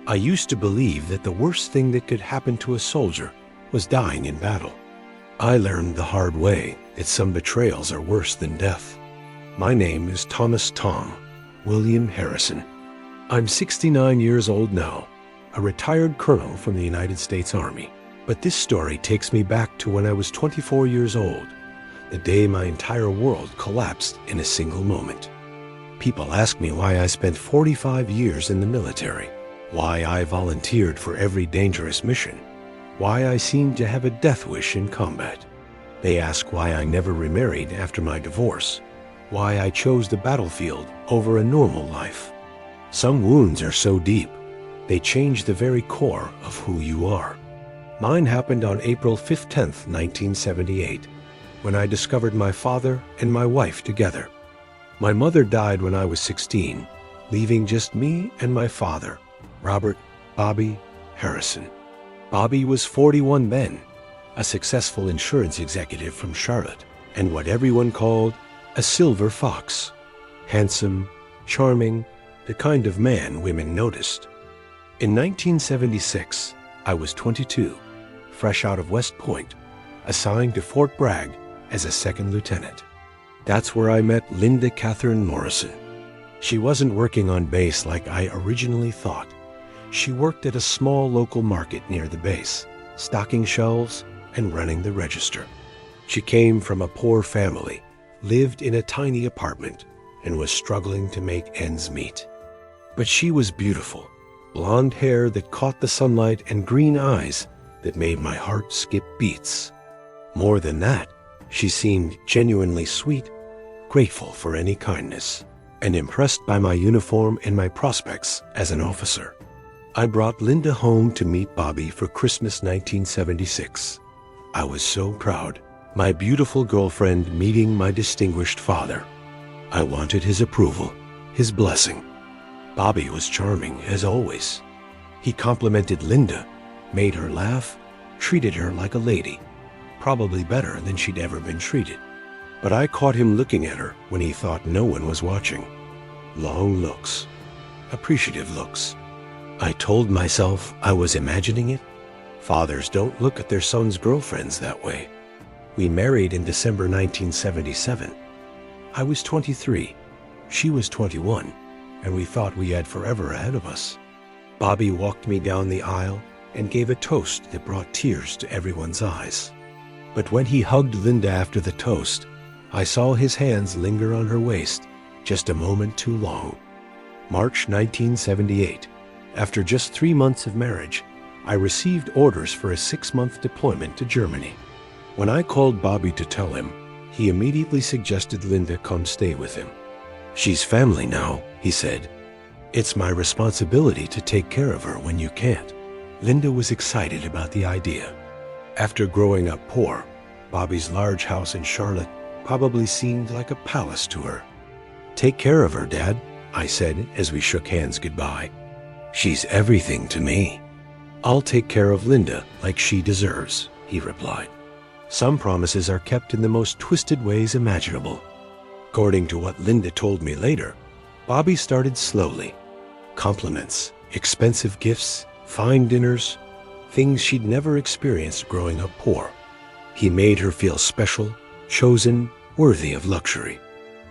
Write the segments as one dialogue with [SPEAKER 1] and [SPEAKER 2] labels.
[SPEAKER 1] I used to believe that the worst thing that could happen to a soldier was dying in battle. I learned the hard way that some betrayals are worse than death. My name is Thomas Tom William Harrison. I'm 69 years old now, a retired colonel from the United States Army. But this story takes me back to when I was 24 years old, the day my entire world collapsed in a single moment. People ask me why I spent 45 years in the military, why I volunteered for every dangerous mission, why I seemed to have a death wish in combat. They ask why I never remarried after my divorce, why I chose the battlefield over a normal life. Some wounds are so deep, they change the very core of who you are. Mine happened on April 15th, 1978, when I discovered my father and my wife together. My mother died when I was 16, leaving just me and my father, Robert Bobby Harrison. Bobby was 41 then, a successful insurance executive from Charlotte, and what everyone called a silver fox. Handsome, charming, the kind of man women noticed. In 1976, I was 22, fresh out of West Point, assigned to Fort Bragg as a second lieutenant. That's where I met Linda Catherine Morrison. She wasn't working on base like I originally thought. She worked at a small local market near the base, stocking shelves and running the register. She came from a poor family, lived in a tiny apartment, and was struggling to make ends meet. But she was beautiful, blonde hair that caught the sunlight and green eyes that made my heart skip beats. More than that, she seemed genuinely sweet, grateful for any kindness, and impressed by my uniform and my prospects as an officer. I brought Linda home to meet Bobby for Christmas 1976. I was so proud, my beautiful girlfriend meeting my distinguished father. I wanted his approval, his blessing. Bobby was charming, as always. He complimented Linda, made her laugh, treated her like a lady, probably better than she'd ever been treated. But I caught him looking at her when he thought no one was watching. Long looks, appreciative looks. I told myself I was imagining it. Fathers don't look at their sons' girlfriends that way. We married in December 1977. I was 23, she was 21, and we thought we had forever ahead of us. Bobby walked me down the aisle and gave a toast that brought tears to everyone's eyes. But when he hugged Linda after the toast, I saw his hands linger on her waist just a moment too long. March 1978. After just 3 months of marriage, I received orders for a 6-month deployment to Germany. When I called Bobby to tell him, he immediately suggested Linda come stay with him. "She's family now," he said. "It's my responsibility to take care of her when you can't." Linda was excited about the idea. After growing up poor, Bobby's large house in Charlotte probably seemed like a palace to her. "Take care of her, Dad," I said as we shook hands goodbye. "She's everything to me." "I'll take care of Linda like she deserves," he replied. Some promises are kept in the most twisted ways imaginable. According to what Linda told me later, Bobby started slowly. Compliments, expensive gifts, fine dinners, things she'd never experienced growing up poor. He made her feel special, chosen, worthy of luxury.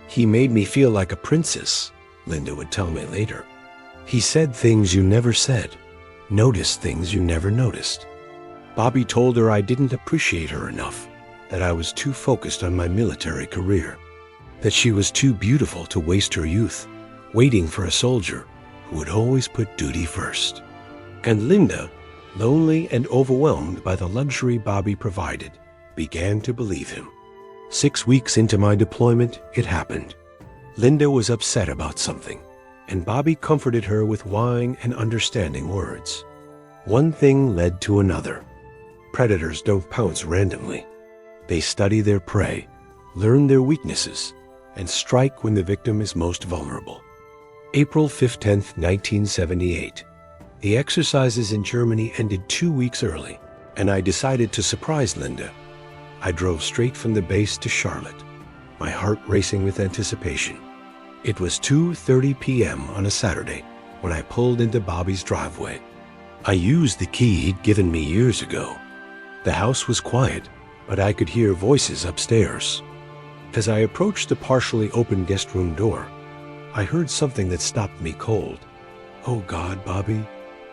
[SPEAKER 1] "He made me feel like a princess," Linda would tell me later. "He said things you never said, noticed things you never noticed." Bobby told her I didn't appreciate her enough, that I was too focused on my military career, that she was too beautiful to waste her youth, waiting for a soldier who would always put duty first. And Linda, lonely and overwhelmed by the luxury Bobby provided, began to believe him. 6 weeks into my deployment, it happened. Linda was upset about something, and Bobby comforted her with wine and understanding words. One thing led to another. Predators don't pounce randomly. They study their prey, learn their weaknesses, and strike when the victim is most vulnerable. April 15th, 1978. The exercises in Germany ended 2 weeks early, and I decided to surprise Linda. I drove straight from the base to Charlotte, my heart racing with anticipation. It was 2:30 p.m. on a Saturday, when I pulled into Bobby's driveway. I used the key he'd given me years ago. The house was quiet, but I could hear voices upstairs. As I approached the partially open guest room door, I heard something that stopped me cold. "Oh God, Bobby.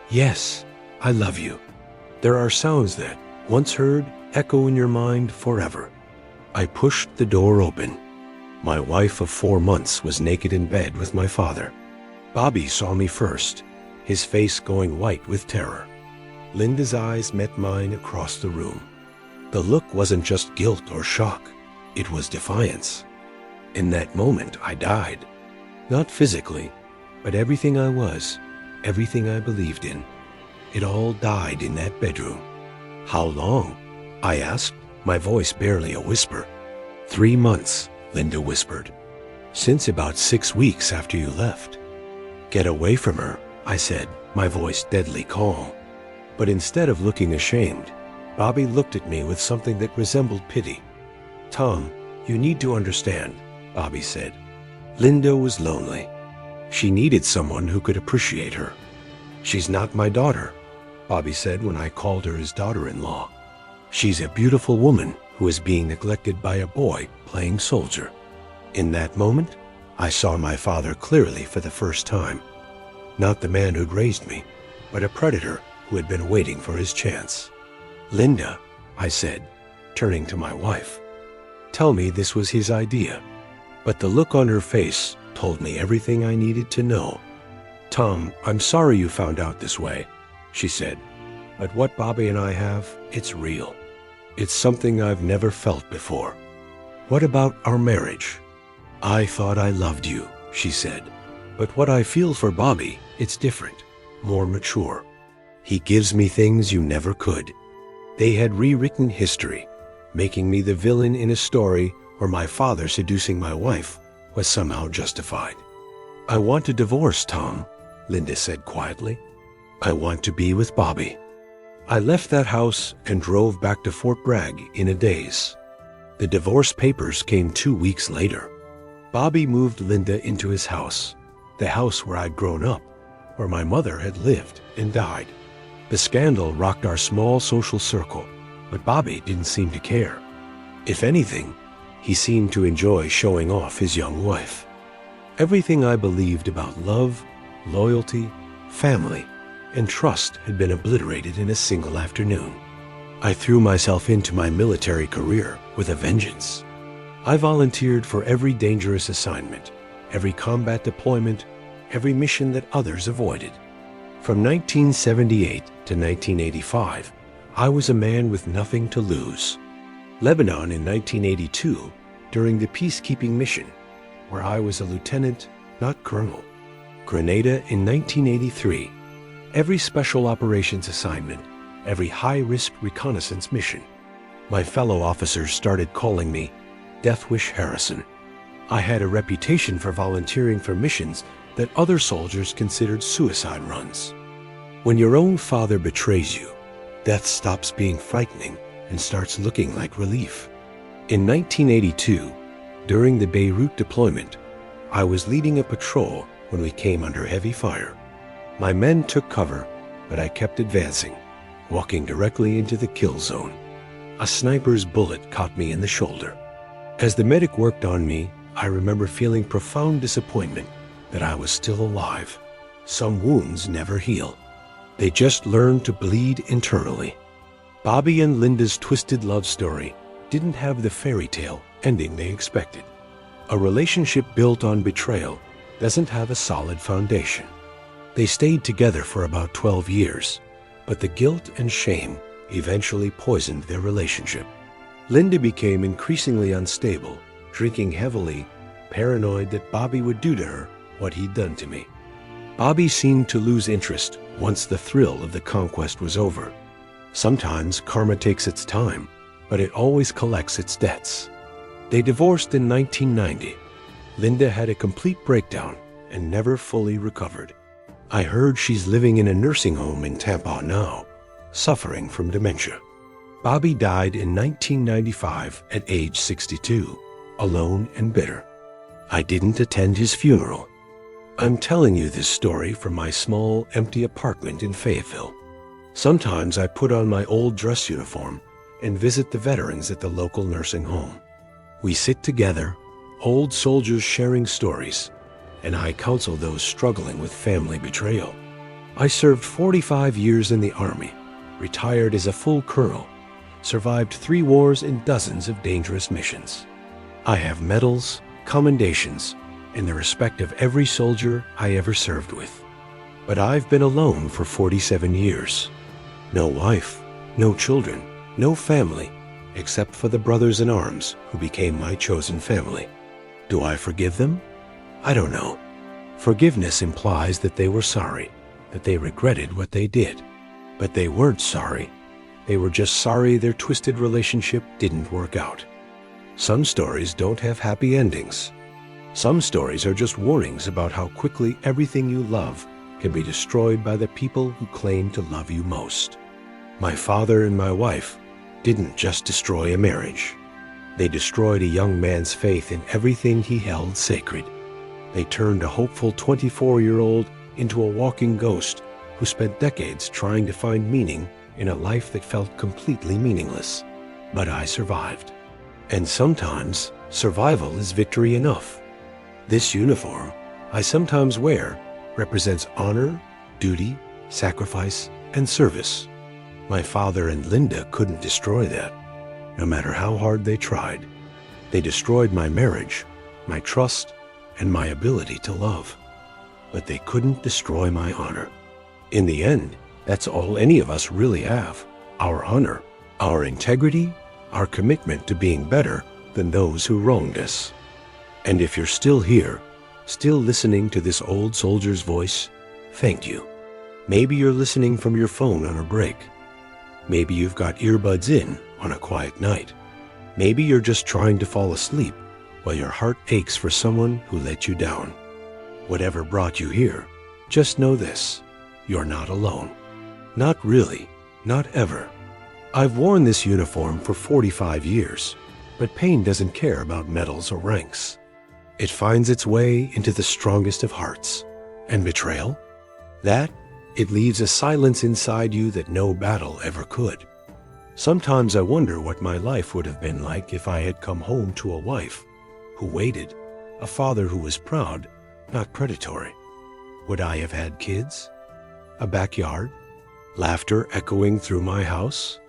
[SPEAKER 1] Yes, I love you." There are sounds that, once heard, echo in your mind forever. I pushed the door open. My wife of 4 months was naked in bed with my father. Bobby saw me first, his face going white with terror. Linda's eyes met mine across the room. The look wasn't just guilt or shock, it was defiance. In that moment, I died. Not physically, but everything I was, everything I believed in. It all died in that bedroom. "How long?" I asked, my voice barely a whisper. "3 months," Linda whispered. "Since about 6 weeks after you left." "Get away from her," I said, my voice deadly calm. But instead of looking ashamed, Bobby looked at me with something that resembled pity. "Tom, you need to understand," Bobby said. "Linda was lonely. She needed someone who could appreciate her." "She's not my daughter," Bobby said when I called her his daughter-in-law. "She's a beautiful woman who is being neglected by a boy playing soldier." In that moment, I saw my father clearly for the first time. Not the man who'd raised me, but a predator who had been waiting for his chance. "Linda," I said, turning to my wife, "tell me this was his idea." But the look on her face told me everything I needed to know. "Tom, I'm sorry you found out this way," she said. "But what Bobby and I have, it's real. It's something I've never felt before." "What about our marriage?" "I thought I loved you," she said. "But what I feel for Bobby, it's different, more mature. He gives me things you never could." They had rewritten history, making me the villain in a story where my father seducing my wife was somehow justified. "I want a divorce, Tom," Linda said quietly. "I want to be with Bobby." I left that house and drove back to Fort Bragg in a daze. The divorce papers came 2 weeks later. Bobby moved Linda into his house, the house where I'd grown up, where my mother had lived and died. The scandal rocked our small social circle, but Bobby didn't seem to care. If anything, he seemed to enjoy showing off his young wife. Everything I believed about love, loyalty, family, and trust had been obliterated in a single afternoon. I threw myself into my military career with a vengeance. I volunteered for every dangerous assignment, every combat deployment, every mission that others avoided. From 1978 to 1985, I was a man with nothing to lose. Lebanon in 1982, during the peacekeeping mission, where I was a lieutenant, not colonel. Grenada in 1983, every special operations assignment, every high-risk reconnaissance mission. My fellow officers started calling me Death Wish Harrison. I had a reputation for volunteering for missions that other soldiers considered suicide runs. When your own father betrays you, death stops being frightening and starts looking like relief. In 1982, during the Beirut deployment, I was leading a patrol when we came under heavy fire. My men took cover, but I kept advancing, walking directly into the kill zone. A sniper's bullet caught me in the shoulder. As the medic worked on me, I remember feeling profound disappointment that I was still alive. Some wounds never heal. They just learn to bleed internally. Bobby and Linda's twisted love story didn't have the fairy tale ending they expected. A relationship built on betrayal doesn't have a solid foundation. They stayed together for about 12 years, but the guilt and shame eventually poisoned their relationship. Linda became increasingly unstable, drinking heavily, paranoid that Bobby would do to her what he'd done to me. Bobby seemed to lose interest once the thrill of the conquest was over. Sometimes karma takes its time, but it always collects its debts. They divorced in 1990. Linda had a complete breakdown and never fully recovered. I heard she's living in a nursing home in Tampa now, suffering from dementia. Bobby died in 1995 at age 62, alone and bitter. I didn't attend his funeral. I'm telling you this story from my small, empty apartment in Fayetteville. Sometimes I put on my old dress uniform and visit the veterans at the local nursing home. We sit together, old soldiers sharing stories, and I counsel those struggling with family betrayal. I served 45 years in the Army, retired as a full colonel, survived 3 wars and dozens of dangerous missions. I have medals, commendations, and the respect of every soldier I ever served with. But I've been alone for 47 years. No wife, no children, no family, except for the brothers in arms who became my chosen family. Do I forgive them? I don't know. Forgiveness implies that they were sorry, that they regretted what they did. But they weren't sorry. They were just sorry their twisted relationship didn't work out. Some stories don't have happy endings. Some stories are just warnings about how quickly everything you love can be destroyed by the people who claim to love you most. My father and my wife didn't just destroy a marriage. They destroyed a young man's faith in everything he held sacred. They turned a hopeful 24-year-old into a walking ghost who spent decades trying to find meaning in a life that felt completely meaningless. But I survived. And sometimes survival is victory enough. This uniform I sometimes wear represents honor, duty, sacrifice, and service. My father and Linda couldn't destroy that, no matter how hard they tried. They destroyed my marriage, my trust, and my ability to love. But they couldn't destroy my honor. In the end, that's all any of us really have: our honor, our integrity, our commitment to being better than those who wronged us. And if you're still here, still listening to this old soldier's voice, thank you. Maybe you're listening from your phone on a break. Maybe you've got earbuds in on a quiet night. Maybe you're just trying to fall asleep while your heart aches for someone who let you down. Whatever brought you here, just know this: you're not alone. Not really, not ever. I've worn this uniform for 45 years, but pain doesn't care about medals or ranks. It finds its way into the strongest of hearts. And betrayal? That, it leaves a silence inside you that no battle ever could. Sometimes I wonder what my life would have been like if I had come home to a wife who waited, a father who was proud, not predatory. Would I have had kids? A backyard? Laughter echoing through my house?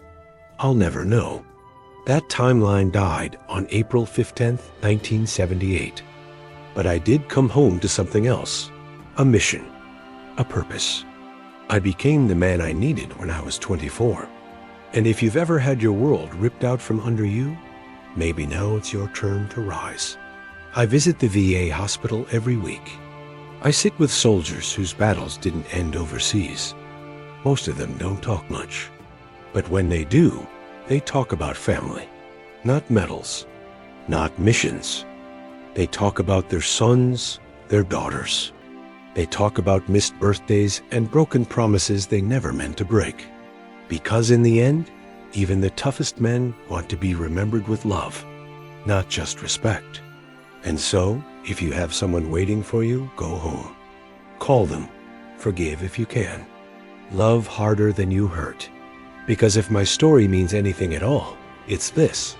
[SPEAKER 1] I'll never know. That timeline died on April 15th, 1978. But I did come home to something else: a mission, a purpose. I became the man I needed when I was 24. And if you've ever had your world ripped out from under you, maybe now it's your turn to rise. I visit the VA hospital every week. I sit with soldiers whose battles didn't end overseas. Most of them don't talk much. But when they do, they talk about family. Not medals, not missions. They talk about their sons, their daughters. They talk about missed birthdays and broken promises they never meant to break. Because in the end, even the toughest men want to be remembered with love, not just respect. And so, if you have someone waiting for you, go home. Call them. Forgive if you can. Love harder than you hurt. Because if my story means anything at all, it's this: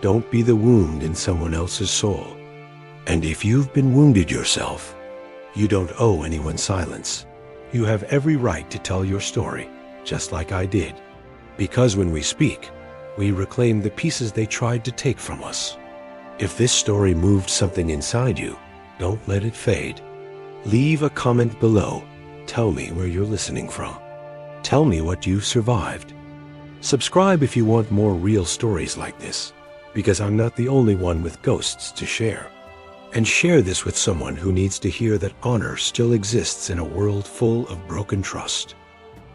[SPEAKER 1] don't be the wound in someone else's soul. And if you've been wounded yourself, you don't owe anyone silence. You have every right to tell your story, just like I did. Because when we speak, we reclaim the pieces they tried to take from us. If this story moved something inside you, don't let it fade. Leave a comment below. Tell me where you're listening from. Tell me what you've survived. Subscribe if you want more real stories like this, because I'm not the only one with ghosts to share. And share this with someone who needs to hear that honor still exists in a world full of broken trust.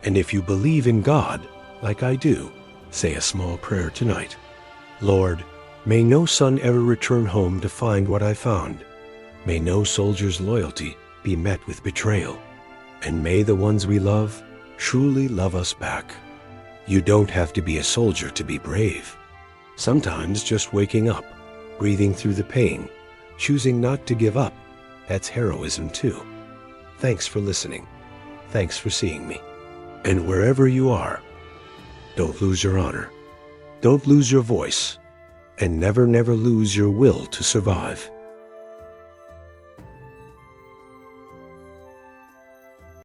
[SPEAKER 1] And if you believe in God, like I do, say a small prayer tonight. Lord, may no son ever return home to find what I found. May no soldier's loyalty be met with betrayal. And may the ones we love truly love us back. You don't have to be a soldier to be brave. Sometimes just waking up, breathing through the pain, choosing not to give up, that's heroism too. Thanks for listening. Thanks for seeing me. And wherever you are, don't lose your honor. Don't lose your voice. And never, never lose your will to survive.